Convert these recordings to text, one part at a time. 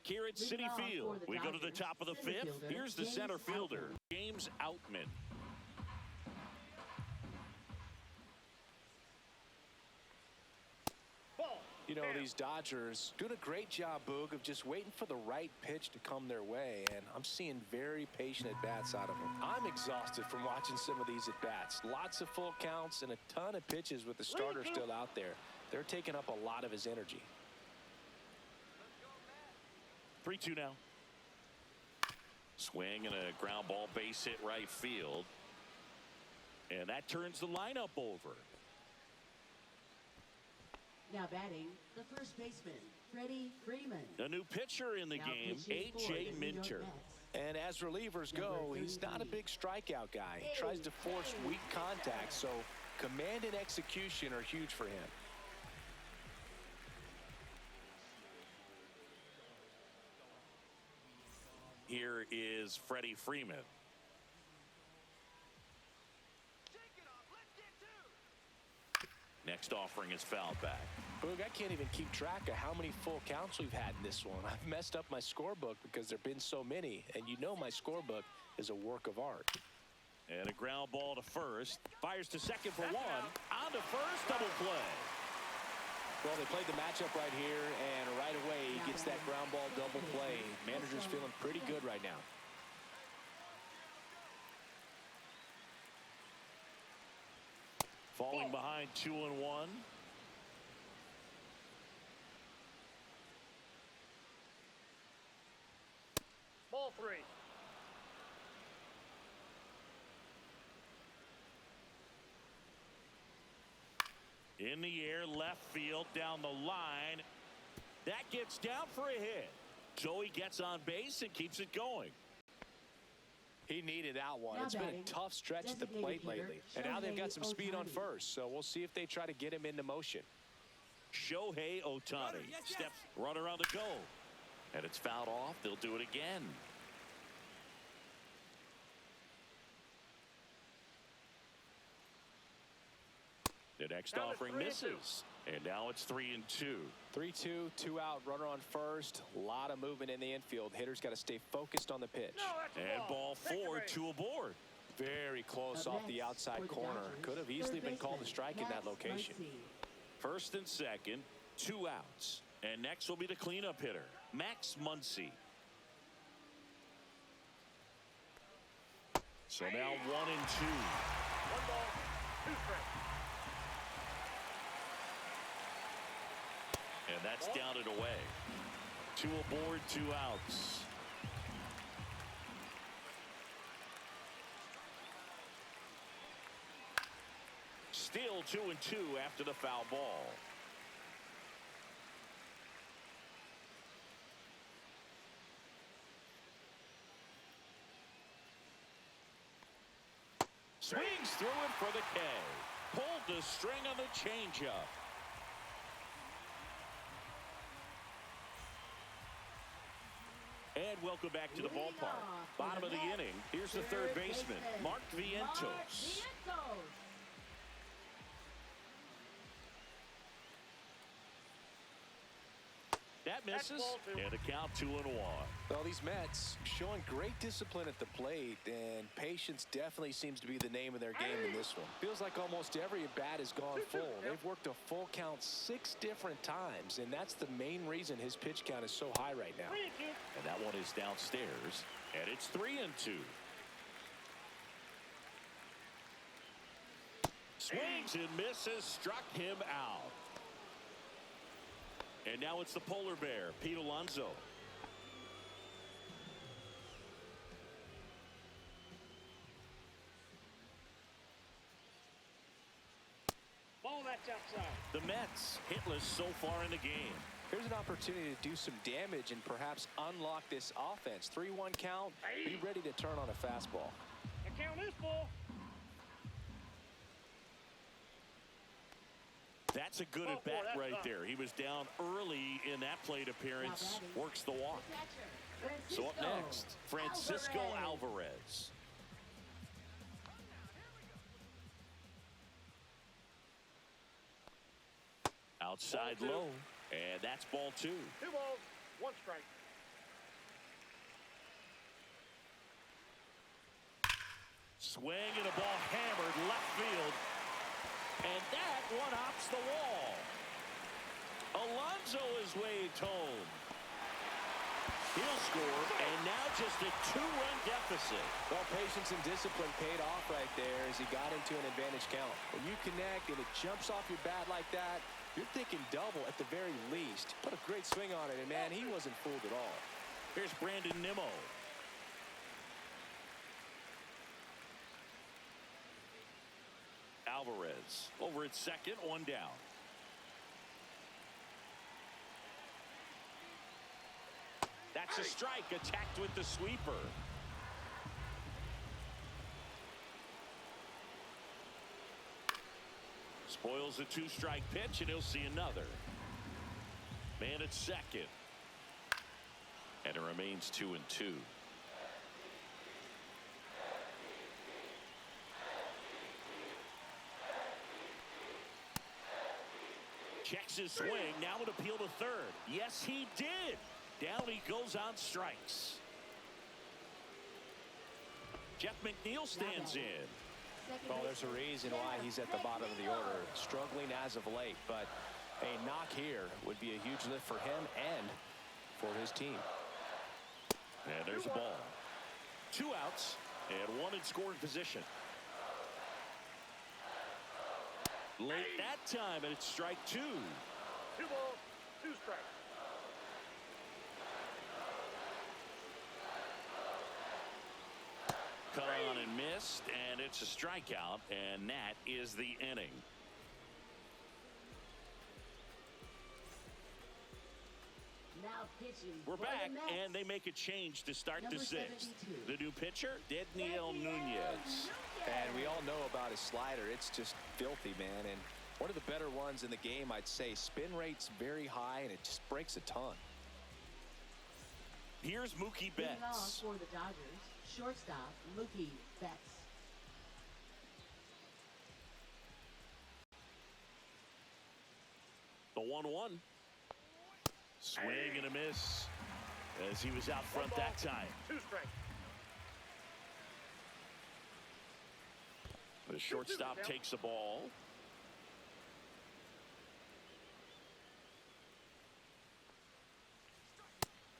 back here at Citi Field. We go to the top of the fifth. Here's the center fielder, James Outman. You know, these Dodgers doing a great job, Boog, of just waiting for the right pitch to come their way, and I'm seeing very patient at-bats out of them. I'm exhausted from watching some of these at-bats. Lots of full counts and a ton of pitches with the starter still out there. They're taking up a lot of his energy. 3-2 now. Swing and a ground ball, base hit right field. And that turns the lineup over. Now batting, the first baseman, Freddie Freeman. A new pitcher in the game, A.J. Minter. And as relievers go, he's not a big strikeout guy. He tries to force weak contact, so command and execution are huge for him. Here is Freddie Freeman. Next offering is fouled back. Boog, I can't even keep track of how many full counts we've had in this one. I've messed up my scorebook because there have been so many, and you know my scorebook is a work of art. And a ground ball to first. Fires to second for one. On to first, double play. Well, they played the matchup right here, and right away he gets that ground ball double play. Manager's feeling pretty good right now. Falling behind 2-1. Ball 3. In the air, left field, down the line. That gets down for a hit. So he gets on base and keeps it going. He needed that one. It's been a tough stretch at the plate lately. And now they've got some speed on first, so we'll see if they try to get him into motion. Shohei Ohtani steps runner on the go. And it's fouled off. They'll do it again. The next offering misses. And now it's 3-2. 3-2, 2 out, runner on first. A lot of movement in the infield. Hitters got to stay focused on the pitch. And ball 4, 2 aboard. Very close off the outside corner. Could have easily been called a strike in that location. First and second, 2 outs. And next will be the cleanup hitter, Max Muncy. So now 1-2. 1 ball, 2 strikes. And that's down and away. 2 aboard, 2 outs. Still 2-2 after the foul ball. Swings through it for the K. Pulled the string on the changeup. And welcome back to the ballpark. Bottom of the inning. Here's the third baseman, Mark Vientos. That misses, and a count 2-1. Well, these Mets showing great discipline at the plate, and patience definitely seems to be the name of their game in this one. Feels like almost every at-bat has gone full. They've worked a full count 6 different times, and that's the main reason his pitch count is so high right now. And that one is downstairs, and it's 3-2. Swings and misses, struck him out. And now it's the polar bear, Pete Alonso. Ball that's outside. The Mets hitless so far in the game. Here's an opportunity to do some damage and perhaps unlock this offense. 3-1 count. Be ready to turn on a fastball. The count is full. That's a good at bat right there. He was down early in that plate appearance. Works the walk. So up next, Francisco Alvarez. Outside low, and that's ball 2. 2 balls, 1 strike. Swing and a ball hammered left field. And that one hops the wall. Alonso is waved home. He'll score, and now just a 2-run deficit. Well, patience and discipline paid off right there as he got into an advantage count. When you connect and it jumps off your bat like that, you're thinking double at the very least. Put a great swing on it, and man, he wasn't fooled at all. Here's Brandon Nimmo. Alvarez over at second, one down. That's a strike, attacked with the sweeper. Spoils a 2-strike pitch, and he'll see another. Man at second. And it remains 2-2. Checks his swing, now an appeal to third. Yes, he did. Down he goes on strikes. Jeff McNeil stands in. Well, there's a reason why he's at the bottom of the order. Struggling as of late, but a knock here would be a huge lift for him and for his team. And there's a ball. 2 outs and 1 in scoring position. Late that time, and it's strike 2. 2 balls, 2 strikes. Cut on and missed, and it's a strikeout, and that is the inning. Now pitching. We're for the back, Mets. and they make a change to start Number the 6th. 72. The new pitcher, Daniel Nunez. And we all know about his slider. It's just filthy, man. And one of the better ones in the game, I'd say. Spin rate's very high, and it just breaks a ton. Here's Mookie Leading off Betts. for the Dodgers, shortstop Mookie Betts. The 1-1. Swing and a miss as he was out front that time. 2 strikes. The shortstop takes the ball.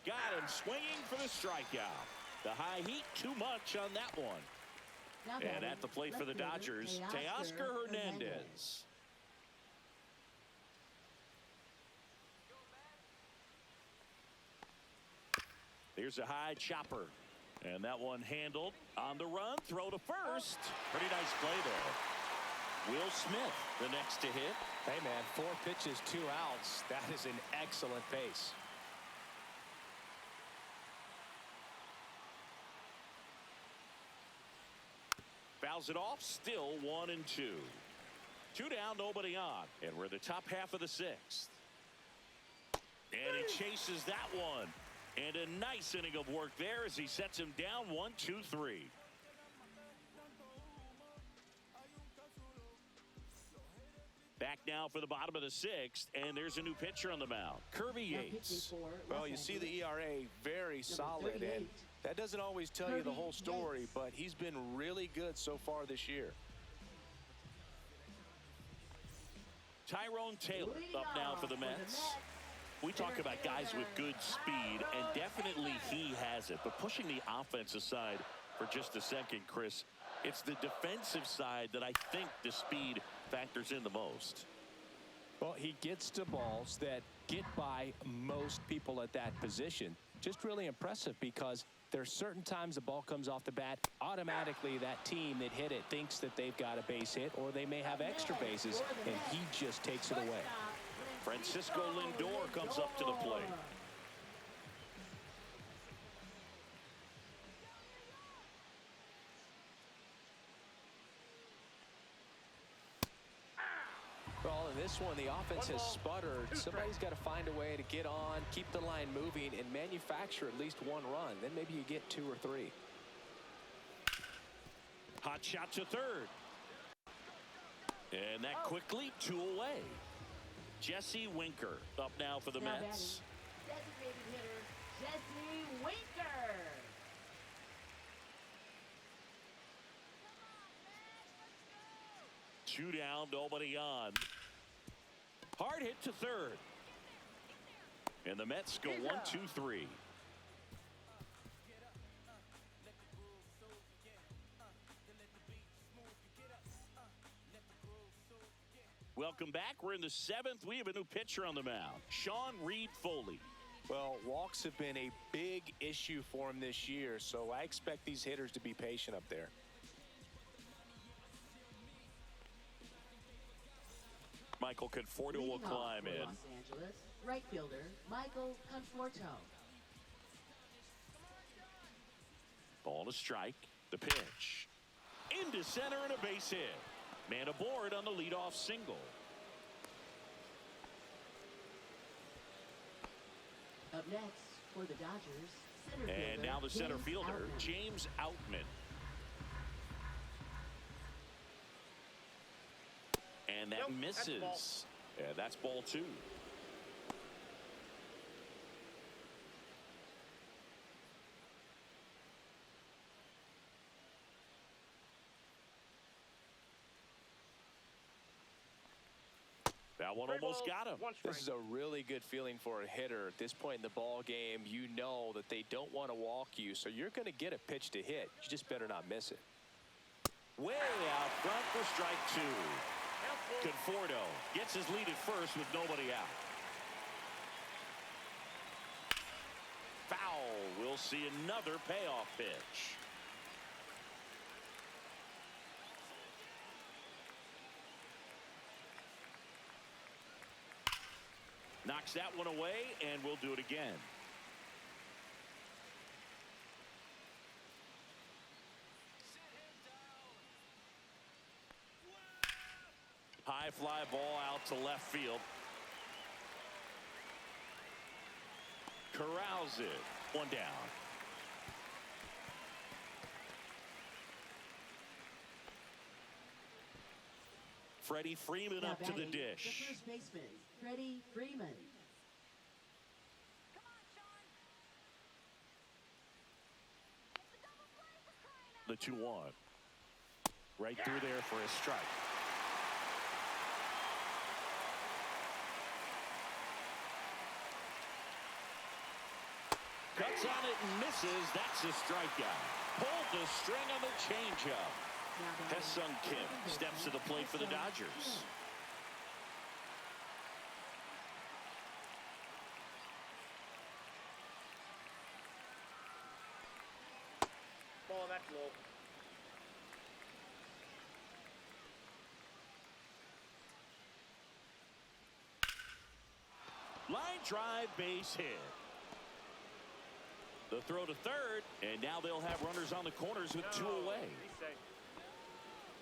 Got him swinging for the strikeout. The high heat, too much on that one. Now And batting, at the plate for the left fielder, Dodgers, Teoscar Teoscar Hernandez. There's a high chopper. And that one handled on the run. Throw to first. Pretty nice play there. Will Smith, the next to hit. Hey, man, 4 pitches, 2 outs. That is an excellent pace. Fouls it off. Still 1-2. 2 down, nobody on. And we're the top half of the 6th. And he chases that one. And a nice inning of work there as he sets him down 1-2-3. Back now for the bottom of the 6th, and there's a new pitcher on the mound, Kirby Now pitching Yates. for Well, Los you see the Angeles. ERA very solid, 38. and that doesn't always tell you the whole Kirby story, Yates. but he's been really good so far this year. Tyrone Taylor Leading up now off for the Mets. We talk about guys with good speed, and definitely he has it. But pushing the offense aside for just a second, Chris, it's the defensive side that I think the speed factors in the most. Well, he gets to balls that get by most people at that position. Just really impressive because there's certain times the ball comes off the bat, automatically that team that hit it thinks that they've got a base hit or they may have extra bases, and he just takes it away. Francisco Lindor comes up to the plate. Well, in this one, the offense has sputtered. Somebody's got to find a way to get on, keep the line moving, and manufacture at least 1 run. Then maybe you get 2 or 3. Hot shot to third. And that quickly 2 away. Jesse Winker up now for the Now Mets. batting, designated hitter Jesse Winker. 2 down, nobody on. Hard hit to third. And the Mets go 1, 2, 3. Welcome back. We're in the 7th. We have a new pitcher on the mound, Sean Reed-Foley. Well, walks have been a big issue for him this year, so I expect these hitters to be patient up there. Michael Conforto will climb in. Los Angeles, right fielder Michael Conforto. Ball to strike. The pitch. Into center and a base hit. Man aboard on the leadoff single. Up next for the Dodgers, center And fielder now the center James fielder, Outman. James Outman. And that Nope, that's ball. misses. Yeah, that's ball 2. That one Three almost balls, got him. 1 strike. This is a really good feeling for a hitter. At this point in the ball game, you know that they don't want to walk you, so you're going to get a pitch to hit. You just better not miss it. Way out front for strike 2. Outfield. Conforto gets his lead at first with nobody out. Foul. We'll see another payoff pitch. Knocks that one away, and we'll do it again. High fly ball out to left field. Corrals it. 1 down. Freddie Freeman Now up to the batting, dish. The first baseman, Freddie Freeman. The 2-1. Right through there for a strike. Cuts on it and misses. That's a strikeout. Pulled the string on the changeup. Now batting, Hesung Kim second baseman, steps to the plate for the Hesung Dodgers. Kim. Ball, that's low. Line drive, base hit. The throw to third, and now they'll have runners on the corners with 2 away. He's safe.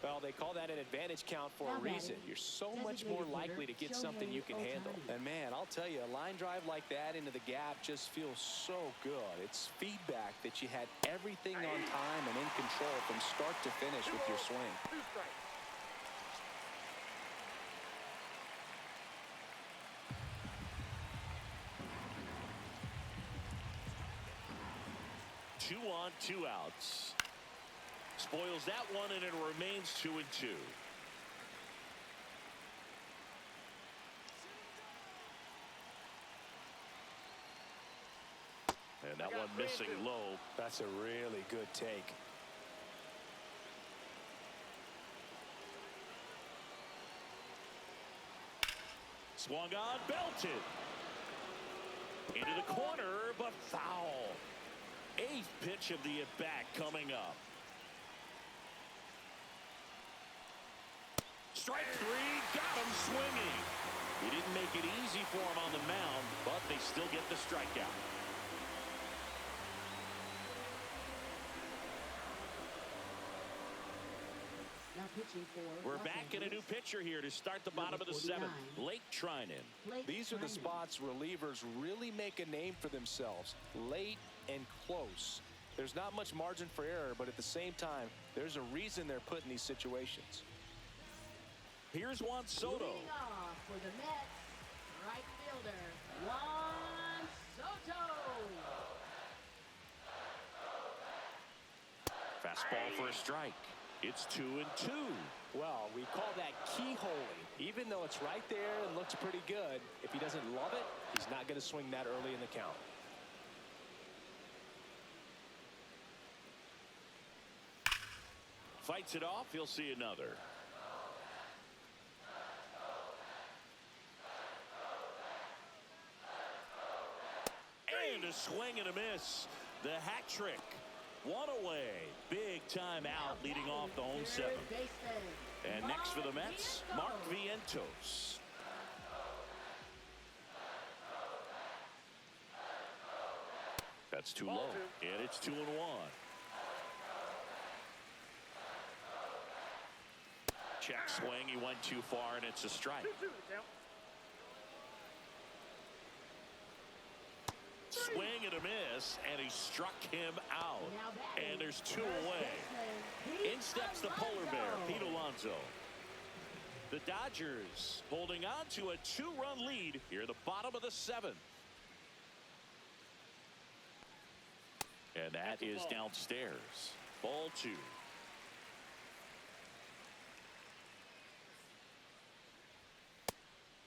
Well, they call that an advantage count for a Now reason. batting, You're so much more designated likely to hitter, get something you can Shohei handle. Ohtani. And man, I'll tell you, a line drive like that into the gap just feels so good. It's feedback that you had everything on time and in control from start to finish with your swing. 2 strikes. Two on, 2 outs. Spoils that one, and it remains 2-2. And that one missing low. That's a really good take. Swung on, belted. Into the corner, but foul. 8th pitch of the at-bat coming up. Strike 3, got him swinging. He didn't make it easy for him on the mound, but they still get the strikeout. Now pitching for We're Los back in a new Angeles, pitcher here to start the bottom of the 7th. 49. Blake Trinan. Blake These are the Trinan. spots relievers really make a name for themselves. Late and close. There's not much margin for error, but at the same time, there's a reason they're put in these situations. Here's Juan Soto. Leading off for the Mets, right fielder Juan Soto. Fastball for a strike. It's 2-2. Well, we call that keyholing. Even though it's right there and looks pretty good, if he doesn't love it, he's not going to swing that early in the count. Fights it off. He'll see another. And a swing and a miss. The hat trick. One away. Big time out leading off the home seventh. And next for the Mets, Mark Vientos. That's too low. And it's 2-1. Check swing. He went too far, and it's a strike. 2-2 the count. Swing and a miss, and he struck him out. And there's 2 away. In steps the polar bear, Pete Alonso. The Dodgers holding on to a 2-run lead here at the bottom of the 7th. And that is downstairs. Ball 2.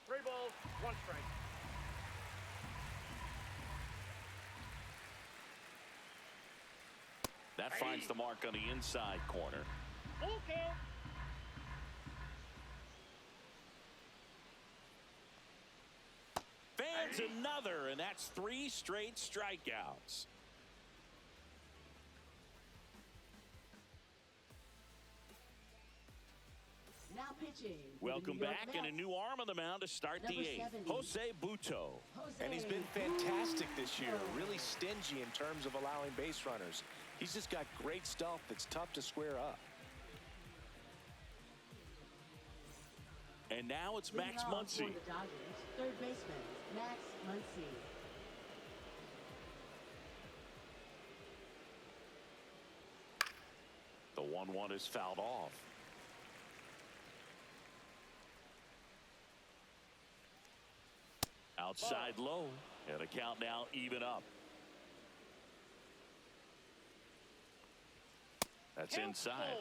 Three balls, 1 strike. That finds the mark on the inside corner. Full count. Fans another, and that's 3 straight strikeouts. Now pitching. Welcome back, and a new arm on the mound to start the 8th. Jose Butto. And he's been fantastic this year. Really stingy in terms of allowing base runners. He's just got great stuff that's tough to square up. And now it's Max Muncy. The Dodgers, third baseman, Max Muncy. The 1-1 is fouled off. Outside low, and the count now even up. That's inside.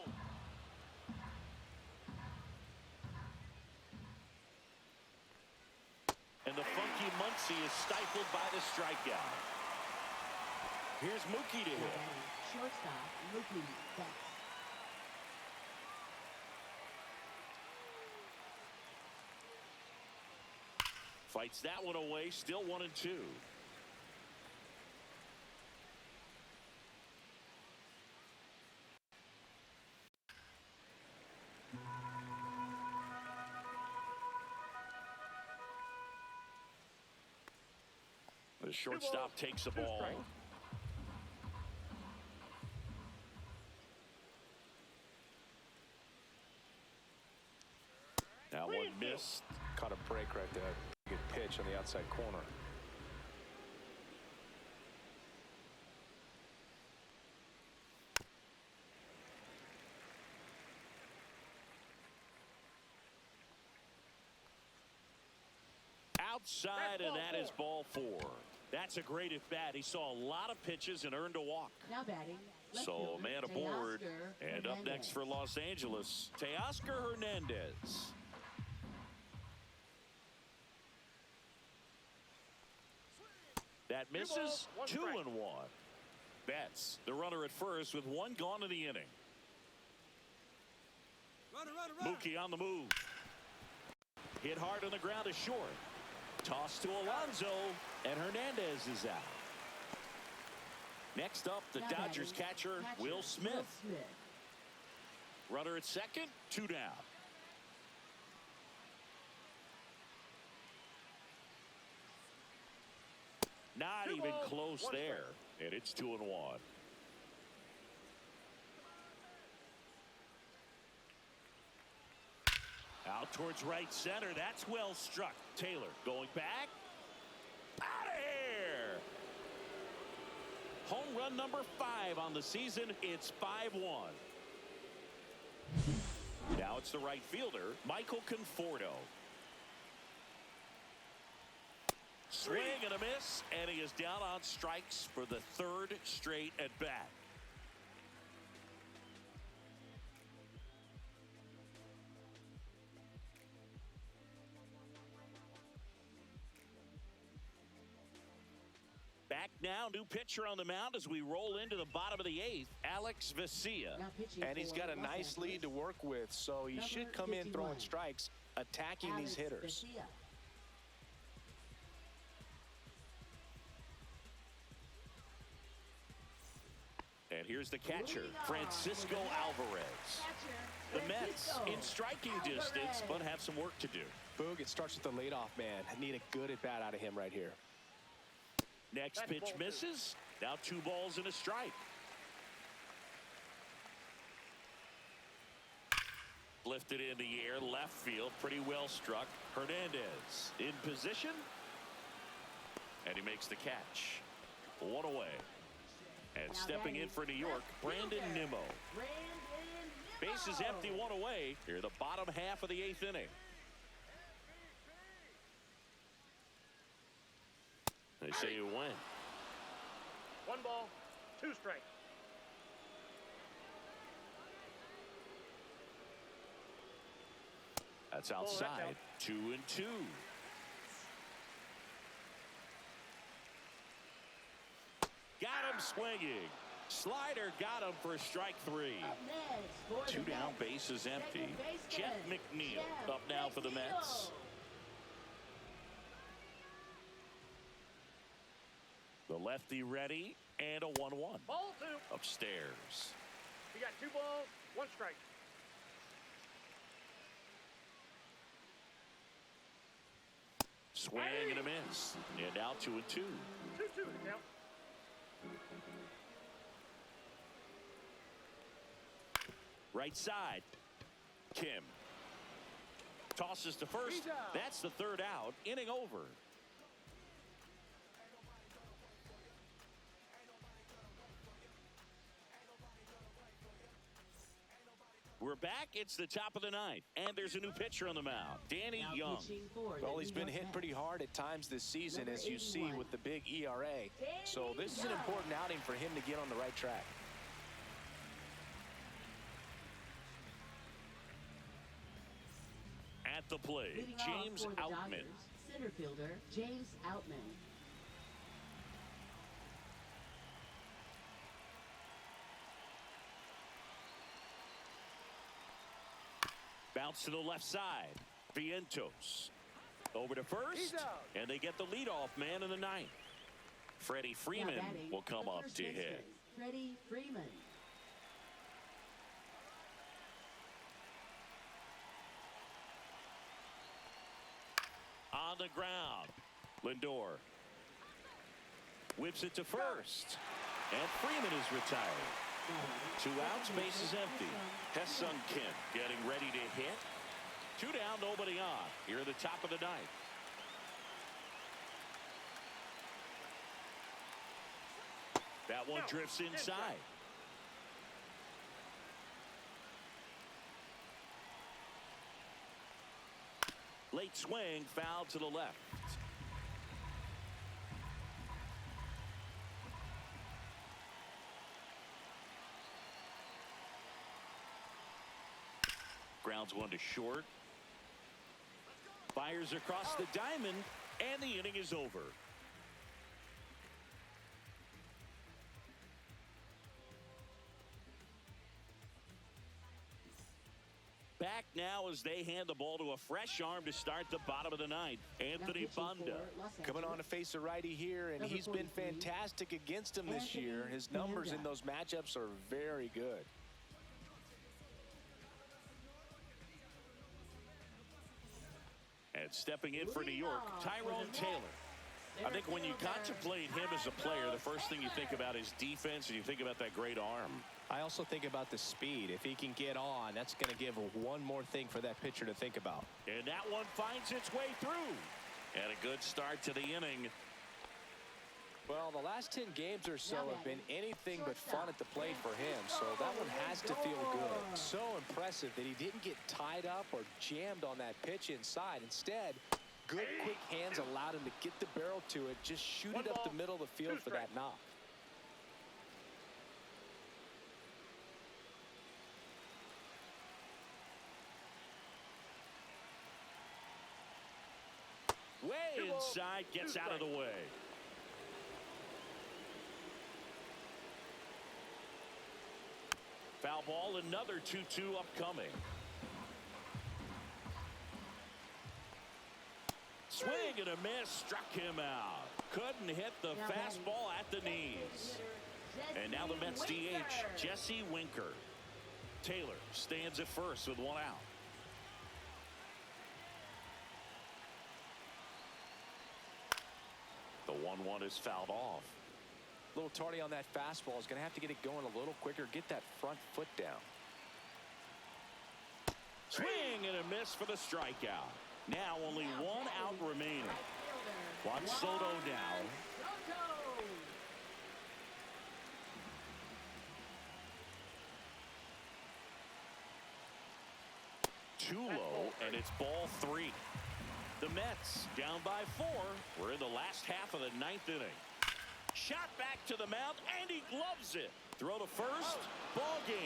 And the funky Muncy is stifled by the strikeout. Here's Mookie to hit. Shortstop, Mookie Betts. Fights that one away, still 1-2. The shortstop takes the ball. That one missed. Caught a break right there. Good pitch on the outside corner. Outside, and that is ball 4. That's a great at bat. He saw a lot of pitches and earned a walk. Now batting. So a man aboard. And up next for Los Angeles, Teoscar Hernandez. That misses. 2-1. Betts, the runner at first with 1 gone in the inning. Mookie on the move. Hit hard on the ground to short. Toss to Alonso, and Hernandez is out. Next up, the Dodgers catcher, Will Smith. Runner at second, 2 down. Not even close there, and it's 2-1. Out towards right center. That's well struck. Taylor going back. Out of here. Home run number 5 on the season. It's 5-1. Now it's the right fielder, Michael Conforto. Swing and a miss, and he is down on strikes for the 3rd straight at bat. now, new pitcher on the mound as we roll into the bottom of the 8th, Alex Vesia. Now pitching And he's for got a Los nice Angeles, lead to work with, so he number should come in 51, throwing strikes, attacking Alex these hitters. Vesia. And here's the catcher, Leading off Francisco for the Mets. Alvarez. Catcher, The Mets Francisco in striking distance, but have some work to do. Boog, it starts with the leadoff man. I need a good at-bat out of him right here. Next That's pitch ball two. misses. Now 2 balls and a strike. Lifted in the air, left field, pretty well struck. Hernandez in position. And he makes the catch. 1 away. And Now stepping that in is for New York, left Brandon fielder, Nimmo. Brandon Bases Nimmo. empty, 1 away. Here the bottom half of the 8th inning. They say you win. 1 ball, 2 strikes. That's Ball, that's outside. out. 2-2. Got him swinging. Slider got him for strike 3. Up next for 2 the down, Mets, bases empty. second Jeff baseman, McNeil Jeff up now for the Mets. McNeil. The lefty ready, and a 1-1. Ball 2. Upstairs. You got 2 balls, 1 strike. Swing and a miss. And now 2-2. 2-2 to count. Right side. Kim. Tosses to first. He's out. That's the 3rd out. Inning over. We're back. It's the top of the 9th. And there's a new pitcher on the mound. Danny Now Young. pitching for the Well, he's New been York hit Mets. pretty hard at times this season, Number as you see 81. with the big ERA. So this is an important outing for him to get on the right track. At the plate, Leading off James for the Outman. Dodgers, center fielder James Outman. Bounce to the left side. Vientos. Over to first. He's out. And they get the leadoff man in the 9th. Freddie Now Freeman batting, will come the up first to baseman, hit. Freddie Freeman. On the ground. Lindor. Whips it to first. And Freeman is retired. 2 outs, bases empty. Hesung Kim getting ready to hit. 2 down, nobody on. Here at the top of the 9th. That one drifts inside. Late swing, foul to the left. Grounds 1 to short. Fires across the diamond, and the inning is over. Back now as they hand the ball to a fresh arm to start the bottom of the 9th. Anthony Banda. Coming on to face a righty here, and Number he's been 43, fantastic against him this Anthony year. His numbers in Banda. those matchups are very good. And stepping in for New York, Tyrone Taylor. I think when you contemplate him as a player, the first thing you think about is defense, and you think about that great arm. I also think about the speed. If he can get on, that's going to give one more thing for that pitcher to think about. And that one finds its way through. And a good start to the inning. Well, the last 10 games or so have been anything but fun at the plate for him, so that one has to feel good. So impressive that he didn't get tied up or jammed on that pitch inside. Instead, good quick hands allowed him to get the barrel to it, just shoot it up the middle of the field for that knock. Way inside, gets out of the way. foul ball. Another 2-2 upcoming. Swing and a miss. Struck him out. Couldn't hit the fastball at the knees. And now the Mets DH, Jesse Winker. Taylor stands at first with one out. The 1-1 is fouled off. A little tardy on that fastball. Is going to have to get it going a little quicker. Get that front foot down. Swing and a miss for the strikeout. Now only one out remaining. Juan Soto down. Too low, and it's ball 3. The Mets down by 4. We're in the last half of the 9th inning. Shot back to the mound, and he gloves it. Throw to first, ball game.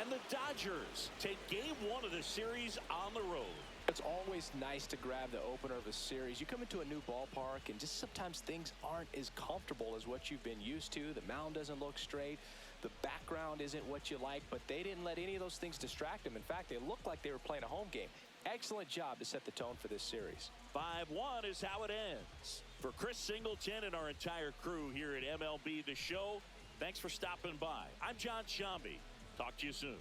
And the Dodgers take game 1 of the series on the road. It's always nice to grab the opener of a series. You come into a new ballpark, and just sometimes things aren't as comfortable as what you've been used to. The mound doesn't look straight. The background isn't what you like, but they didn't let any of those things distract them. In fact, they looked like they were playing a home game. Excellent job to set the tone for this series. 5-1 is how it ends. For Chris Singleton and our entire crew here at MLB The Show, thanks for stopping by. I'm John Shambi. Talk to you soon.